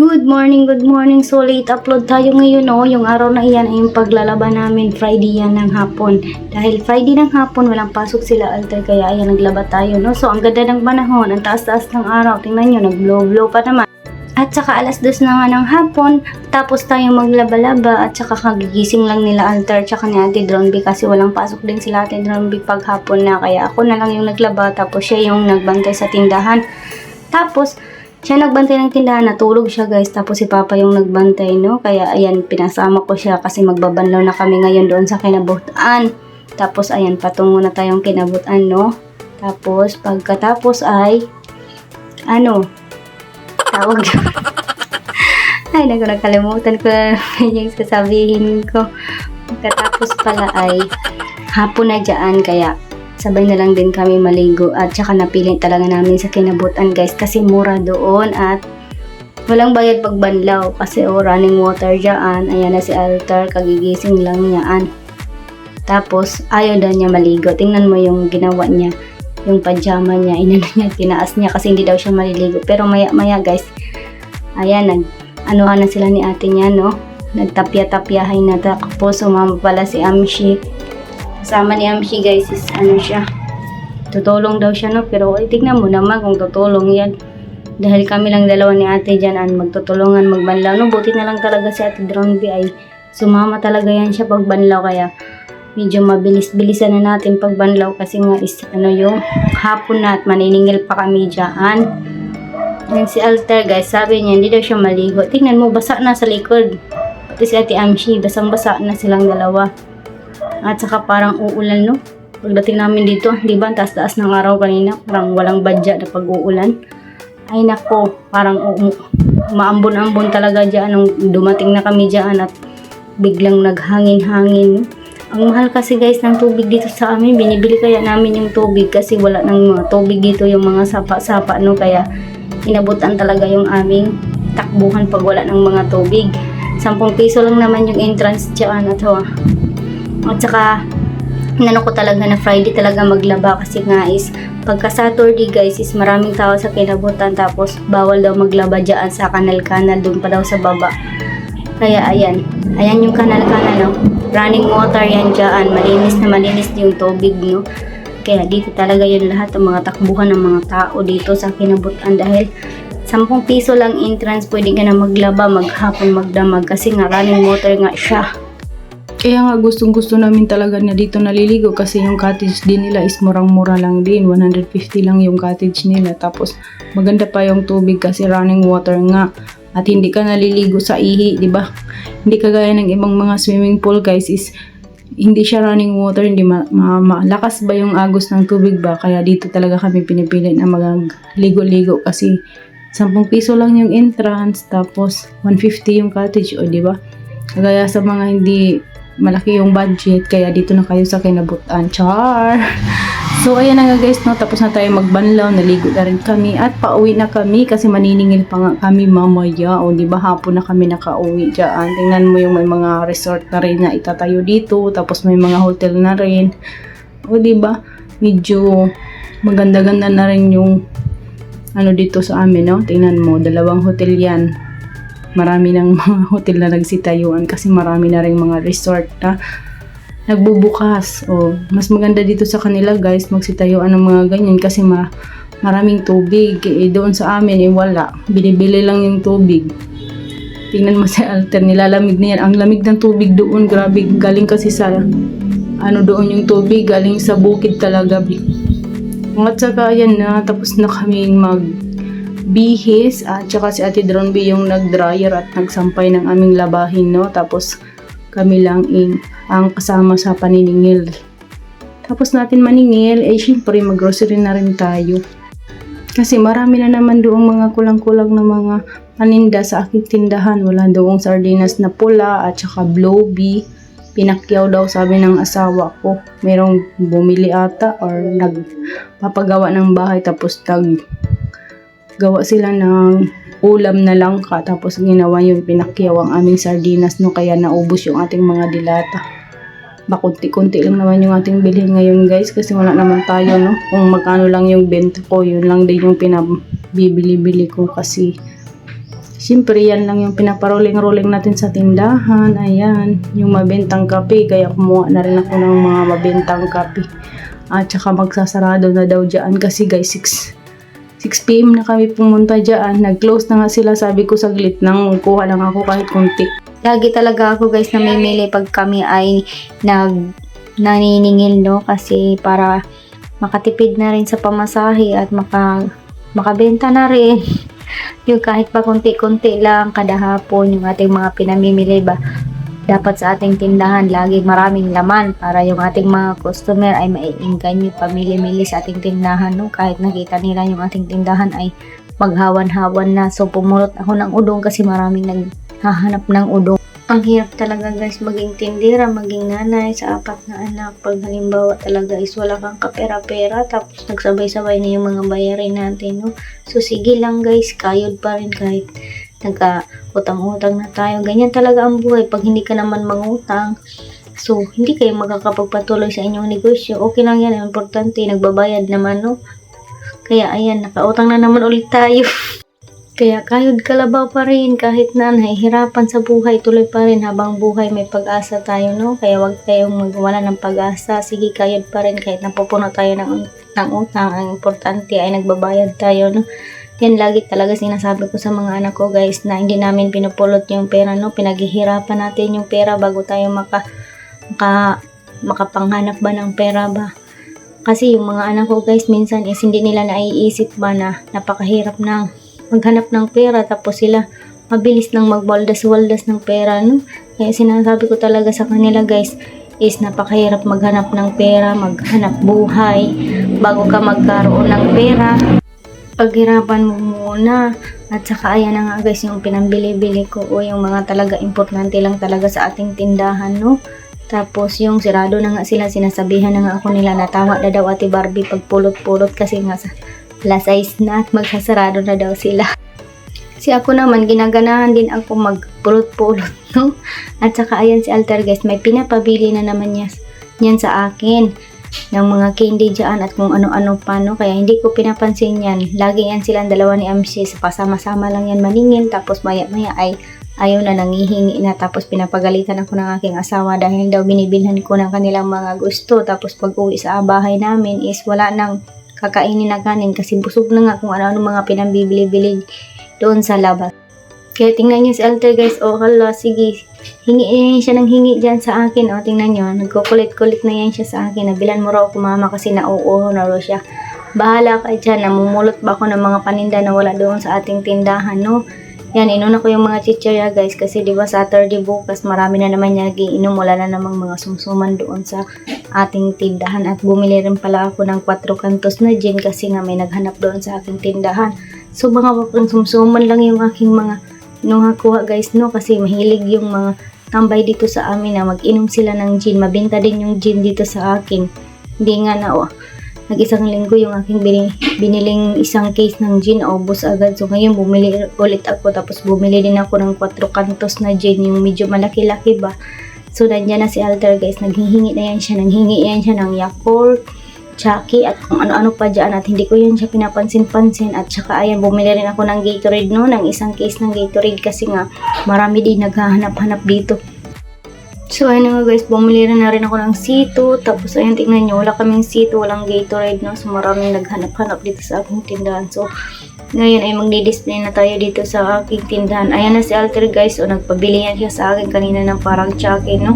Good morning. So late upload tayo ngayon, no? Yung araw na iyan ay yung paglalaban namin. Friday yan ng hapon. Dahil Friday ng hapon, walang pasok sila alter. Kaya ayan, naglaba tayo, no? So ang ganda ng panahon, ang taas-taas ng araw. Tingnan nyo, nag-blow-blow pa naman. At saka alas 2 na nga ng hapon, tapos tayo maglaba-laba at saka kagigising lang nila alter tsaka ni Ate Dronby kasi walang pasok din sila Ate Dronby pag hapon na. Kaya ako na lang yung naglaba tapos siya yung nagbantay sa tindahan. Tapos, siya nagbantay ng tindahan, natulog siya guys, tapos si Papa yung nagbantay, no? Kaya ayan, pinasama ko siya kasi magbabanlaw na kami ngayon doon sa Kinabutan. Tapos ayan, patungo na tayong Kinabutan, no? Tapos pagkatapos ay tawag ay, nakalimutan ko na yung sasabihin ko. Pagkatapos pala ay hapon na dyan, kaya sabay na lang din kami maligo at saka napili talaga namin sa Kinabutan guys kasi mura doon at walang bayad pag banlaw kasi running water dyan. Ayan na si Alter, kagigising lang niyaan. Tapos ayaw daw niya maligo. Tingnan mo yung ginawa niya, yung pajama niya, inano niya, tinaas niya kasi hindi daw siya maliligo. Pero maya maya guys, ayan, anuhan na sila ni ate niya, no? Nagtapya-tapyahay na. Tapos sumama pala si Amshi. Kasama ni Amshi guys is siya, tutulong daw siya, no? Pero ay, tignan mo naman kung tutulong yan. Dahil kami lang dalawa ni ate dyan magtutulungan magbanlaw, no? Buti na lang talaga si Ate Dronby ay sumama talaga yan siya pagbanlaw. Kaya medyo mabilis-bilisan na natin pagbanlaw kasi nga is yung hapon na at maniningil pa kami dyan. Yan si Alter guys, sabi niya hindi daw siya maligo. Tingnan mo, basa na sa likod. Pati si Ate Amshi, basang-basa na silang dalawa. At saka parang uulan, no? Pagdating namin dito, di ba, taas-taas ng araw kanina, parang walang badya na pag-uulan. Ay nako, parang maambon-ambon talaga dyan nung dumating na kami dyan at biglang naghangin-hangin, no? Ang mahal kasi guys ng tubig dito sa amin, binibili kaya namin yung tubig kasi wala ng tubig dito, yung mga sapa-sapa, no? Kaya inabutan talaga yung aming takbuhan pag wala ng mga tubig. 10 piso lang naman yung entrance dyan at at saka inano ko talaga na Friday talaga maglaba kasi nga is pagka Saturday guys is maraming tao sa Kinabutan, tapos bawal daw maglaba dyan sa kanal-kanal, dun pa daw sa baba. Kaya ayan yung kanal-kanal, no? Running water yan dyan, malinis na malinis yung tubig, no? Kaya dito talaga yun lahat ng mga takbuhan ng mga tao dito sa Kinabutan dahil 10 piso lang entrance, pwede ka na maglaba, maghapon, magdamag kasi nga running water nga siya. Kaya nga gustong-gusto namin talaga na dito naliligo kasi yung cottage din nila is murang-mura lang din. 150 lang yung cottage nila. Tapos maganda pa yung tubig kasi running water nga. At hindi ka naliligo sa ihi, di ba? Hindi kagaya ng ibang mga swimming pool guys is hindi siya running water, hindi malakas ba yung agos ng tubig ba? Kaya dito talaga kami pinipili na magligo-ligo kasi 10 piso lang yung entrance tapos 150 yung cottage, o di ba? Kagaya sa mga hindi malaki yung budget, kaya dito na kayo sa Kinabutan. Char! So ayan na nga guys, no? Tapos na tayo magbanlaw, naligo na rin kami at pauwi na kami kasi maniningil pa nga kami mamaya, o diba hapon na kami nakauwi dyan. Tingnan mo yung may mga resort na rin na itatayo dito, tapos may mga hotel na rin, o diba medyo maganda-ganda na rin yung dito sa amin, no? Tingnan mo, 2 hotel yan. Marami ng mga hotel na nagsitayuan kasi marami na rin mga resort na nagbubukas. Mas maganda dito sa kanila guys magsitayuan ng mga ganyan kasi maraming tubig. Doon sa amin wala, binibili lang yung tubig. Tingnan mo si Alter, nilalamig na yan. Ang lamig ng tubig doon, grabe, galing kasi sa doon yung tubig, galing sa bukid talaga. At saka yan na, tapos na kaming bihis at saka si Ate Dronby yung nag-dryer at nagsampay ng aming labahin, no? Tapos kami lang ang kasama sa paniningil. Tapos natin maningil, syempre mag-grocery na rin tayo. Kasi marami na naman doong mga kulang-kulang na mga paninda sa aking tindahan. Wala doong sardinas na pula at saka bloby. Pinakyaw daw sabi ng asawa ko. Merong bumili ata or nagpapagawa ng bahay tapos gawa sila ng ulam na langka tapos ginawa yung pinakyaw ang aming sardinas, no? Kaya naubos yung ating mga dilata. Kunti-kunti lang naman yung ating bilhin ngayon guys kasi wala naman tayo, no? Kung magkano lang yung benta ko, yun lang din yung pinabibili-bili ko kasi Siyempre, yan lang yung pinaparoling-rolling natin sa tindahan. Ayan, yung mabentang kape. Kaya kumuha na rin ako ng mga mabentang kape. At saka magsasarado na daw dyan kasi guys, 6 p.m. na kami pumunta dyan. Nag-close na nga sila. Sabi ko saglit nang kuha lang ako kahit konti. Lagi talaga ako guys namimili pag kami ay naniningil, no? Kasi para makatipid na rin sa pamasahe at makabenta na rin. Yung kahit pa konti-konti lang kada hapon yung ating mga pinamimili ba, dapat sa ating tindahan lagi maraming laman para yung ating mga customer ay maiinggan yung pamili-mili sa ating tindahan, no? Kahit nakita nila yung ating tindahan ay maghawan-hawan na. So pumulot ako ng udong kasi maraming naghahanap ng udong. Ang hirap talaga guys maging tindera, maging nanay sa 4 na anak. Pag halimbawa talaga is wala kang kapera-pera tapos nagsabay-sabay na yung mga bayarin natin, no? So sige lang guys, kayod pa rin kahit nagka-utang-utang na tayo. Ganyan talaga ang buhay pag hindi ka naman mangutang. So hindi kayo makakapagpatuloy sa inyong negosyo. Okay lang yan, ang importante nagbabayad naman, no? Kaya ayan, nakautang na naman ulit tayo. Kaya kayod kalabaw pa rin kahit na nahihirapan sa buhay, tuloy pa rin habang buhay may pag-asa tayo, no? Kaya wag tayong magwala ng pag-asa. Sige, kayod pa rin kahit napupuno tayo ng utang. Ang importante ay nagbabayad tayo, no? Yan lagi talaga sinasabi ko sa mga anak ko guys na hindi namin pinupulot yung pera, no? Pinaghihirapan natin yung pera bago tayo makapanghanap ba ng pera ba. Kasi yung mga anak ko guys minsan is hindi nila naiisip ba na napakahirap ng maghanap ng pera tapos sila mabilis lang magwaldas-waldas ng pera, no? Kaya sinasabi ko talaga sa kanila guys is napakahirap maghanap ng pera, maghanap buhay bago ka magkaroon ng pera. Paghirapan mo muna. At saka ayan na nga guys yung pinambili-bili ko o yung mga talaga importante lang talaga sa ating tindahan, no? Tapos yung sirado na nga sila, sinasabihan na nga ako nila na tama na daw Ate Barbie pagpulot-pulot kasi nga sa last size na at magsasarado na daw sila. Kasi ako naman, ginaganahan din ako magpulot-pulot, no? At saka ayan si Alter guys, may pinapabili na naman yan sa akin ng mga candy dyan at kung ano-ano pa, no? Kaya hindi ko pinapansin yan. Lagi yan silang dalawa ni MC, pasama-sama lang yan maningin, tapos maya-maya ay ayaw na, nangihingi na, tapos pinapagalitan ako ng aking asawa dahil daw binibilhan ko ng kanilang mga gusto. Tapos pag uwi sa bahay namin is wala nang kakainin na kanin kasi busog na nga kung ano-ano mga pinambibili-bili doon sa labas. Kaya tingnan nyo si Alter guys, oh hala, sige, hingi yan siya ng hingi dyan sa akin, oh tingnan nyo, nagkukulit-kulit na yan siya sa akin, nabilan mo raw ako mama kasi nauuho na raw siya. Bahala ka dyan, namumulot ba ako ng mga paninda na wala doon sa ating tindahan, no? Yan, inuna ko yung mga chichirya guys kasi diba Saturday bukas marami na naman yan nagiinom, wala na namang mga sumsuman doon sa ating tindahan. At bumili rin pala ako ng 4 kantos na gin kasi nga may naghanap doon sa aking tindahan. So mga sumsuman lang yung aking mga inuha guys, no? Kasi mahilig yung mga tambay dito sa amin na mag-inom sila ng gin. Mabenta din yung gin dito sa akin. Hindi nga na nag-isang linggo yung aking biniling isang case ng gin, ubos agad. So ngayon bumili ulit ako, tapos bumili din ako ng 4 kantos na gin, yung medyo malaki-laki ba. So nandyan na si Alter guys, nanghihingi yan siya ng Yakult, Chucky at kung ano-ano pa dyan at hindi ko yan siya pinapansin-pansin. At saka ayan, bumili rin ako ng Gatorade, no, ng isang case ng Gatorade kasi nga marami din naghahanap-hanap dito. So ayun nga guys, bumili na rin ako ng C2. Tapos ayun, tingnan nyo, wala kaming C2, walang Gatorade, no? So maraming naghanap-hanap dito sa aking tindahan. So ngayon ay magdi-display na tayo dito sa aking tindahan. Ayan na si Alter guys, o nagpabili yan siya sa akin kanina ng parang Chucky, no?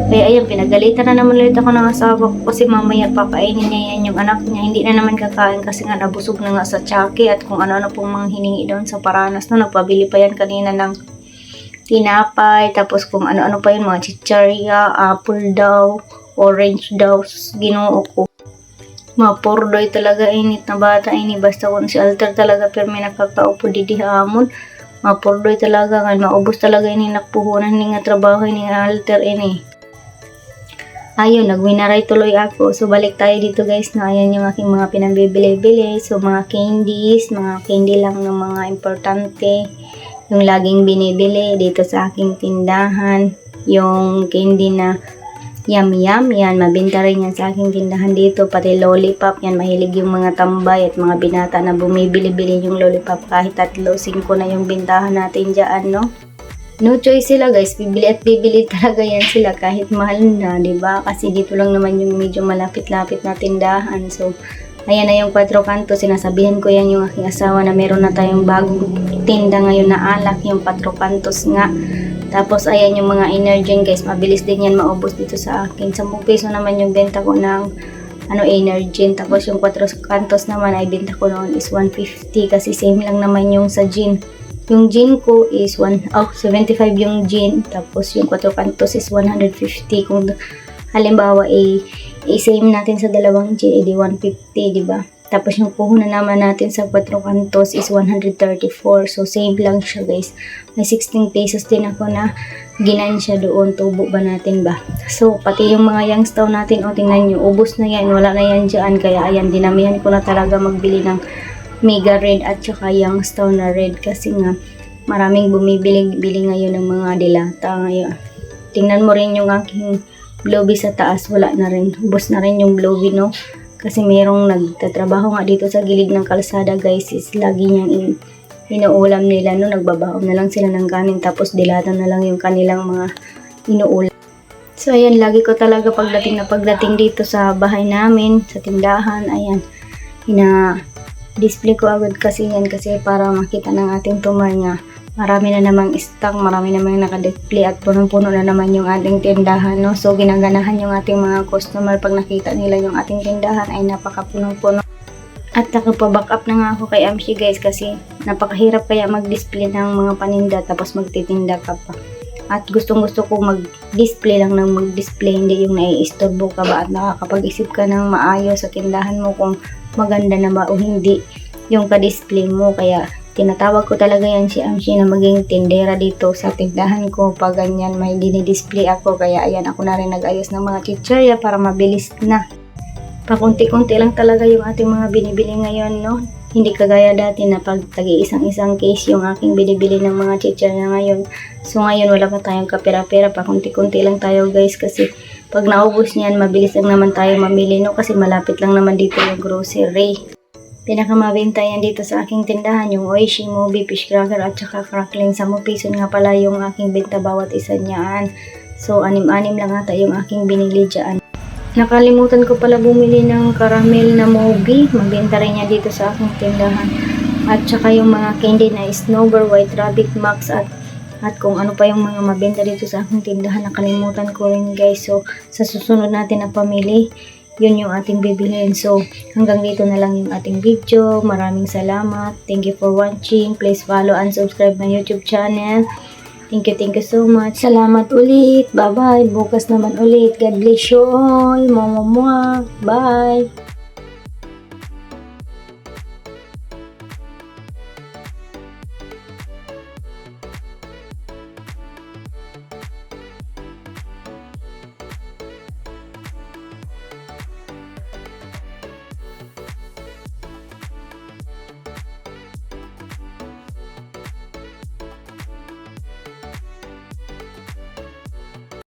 Kaya ayan, pinagalitan na naman ulit ako ng asawa ko kasi mamaya papainin niya yan yung anak niya. Hindi na naman kakain kasi nga nabusog na nga sa Chucky at kung ano-ano pong mga hiningi doon sa Paranas, no? Nagpabili pa yan kanina ng tinapay, tapos kung ano-ano pa yun, mga chicharia, apple daw, orange daw, ginoo ko. Mapurdoy talaga init na bata ini, basta kung si Alter talaga pero may nakakaupo didi hamon. Mapurdoy talaga nga, maubos talaga ini nakpuhunan ni nga trabaho ni Alter ini. Ayun, nagwinaray tuloy ako. So balik tayo dito guys, na ayan yung aking mga pinambibili-bili. So mga candy lang ng mga importante yung laging binibili dito sa aking tindahan, yung candy na Yum Yum, yan, mabenta rin yan sa aking tindahan dito, pati lollipop, yan, mahilig yung mga tambay at mga binata na bumibili-bili yung lollipop, kahit 3-5 na yung bintahan natin dyan, no? No choice sila guys, bibili at bibili talaga yan sila kahit mahal na, di ba? Kasi dito lang naman yung medyo malapit-lapit na tindahan, so, ayan na yung 4 kanto, sinasabihan ko yan yung aking asawa na meron na tayong bagong tinda ngayon na alak, yung 4 kantos nga. Tapos, ayan yung mga Energen guys. Mabilis din yan maubos dito sa akin. 10 peso naman yung benta ko ng Energen. Tapos, yung 4 kantos naman ay benta ko noon is 150. Kasi same lang naman yung sa gin. Yung gin ko is 75 yung gin. Tapos, yung 4 kantos is 150. Kung halimbawa, i-same natin sa dalawang gin, edi 150, diba? Tapos yung puhunan naman natin sa 4 kantos is 134. So, same lang siya guys. May 16 pesos din ako na ginansya doon. Tubo ba natin ba? So, pati yung mga youngstow natin, o tingnan nyo, ubos na yan. Wala na yan dyan. Kaya ayan, dinamihan ko na talaga magbili ng Mega Red at saka youngstow na red. Kasi nga, maraming bumibili ngayon ng mga dilata ngayon. Tingnan mo rin yung aking Blowy sa taas. Wala na rin. Ubos na rin yung Blowy, no? Kasi mayroong nagtatrabaho nga dito sa gilid ng kalsada guys, is lagi niyang inuulam nila, no? Nagbabaon na lang sila ng kanin, tapos dilata na lang yung kanilang mga inuulam. So ayan, lagi ko talaga pagdating dito sa bahay namin, sa tindahan, ayan, display ko agad kasi yan, kasi para makita ng ating tumor nga marami na namang stock, marami namang naka-display at punong-puno na naman yung ating tindahan, no? So, ginaganahan yung ating mga customer pag nakita nila yung ating tindahan ay napaka-punong-puno. At nakapaback up na nga ako kay Amshi guys, kasi napakahirap kaya mag-display ng mga paninda tapos magtitinda ka pa. At gustong-gusto ko mag-display lang ng mag-display, hindi yung naiistorbo ka ba at nakakapag-isip ka ng maayos sa tindahan mo kung maganda na ba o hindi yung ka-display mo. Kaya tinatawag ko talaga yan si Amshi na maging tindera dito sa tindahan ko. Pag ganyan may dinidisplay ako, kaya ayan, ako na rin nag-ayos ng mga chichirya para mabilis na. Pakunti-kunti lang talaga yung ating mga binibili ngayon, no? Hindi kagaya dati na pag tagi-isang case yung aking binibili ng mga chichirya ngayon. So ngayon wala pa tayong kapera-pera, pakunti-kunti lang tayo guys, kasi pag naubos niyan mabilis lang naman tayo mamili, no? Kasi malapit lang naman dito yung grocery. Pinakamabenta yan dito sa aking tindahan, yung Oishi, Mobi, Fish Cracker at saka crackling. 10 piso nga pala yung aking benta bawat isa niyaan. So, 6-6 lang ata yung aking binili dyan. Nakalimutan ko pala bumili ng caramel na Mobi. Mabenta rin niya dito sa aking tindahan. At saka yung mga candy na Snowbird, White Rabbit, Max at kung ano pa yung mga mabenta dito sa aking tindahan. Nakalimutan ko rin guys. So, sa susunod natin na pamili, yun yung ating bibilhin. So, hanggang dito na lang yung ating video. Maraming salamat. Thank you for watching. Please follow and subscribe my YouTube channel. Thank you so much. Salamat ulit. Bye-bye. Bukas naman ulit. God bless you all. Bye.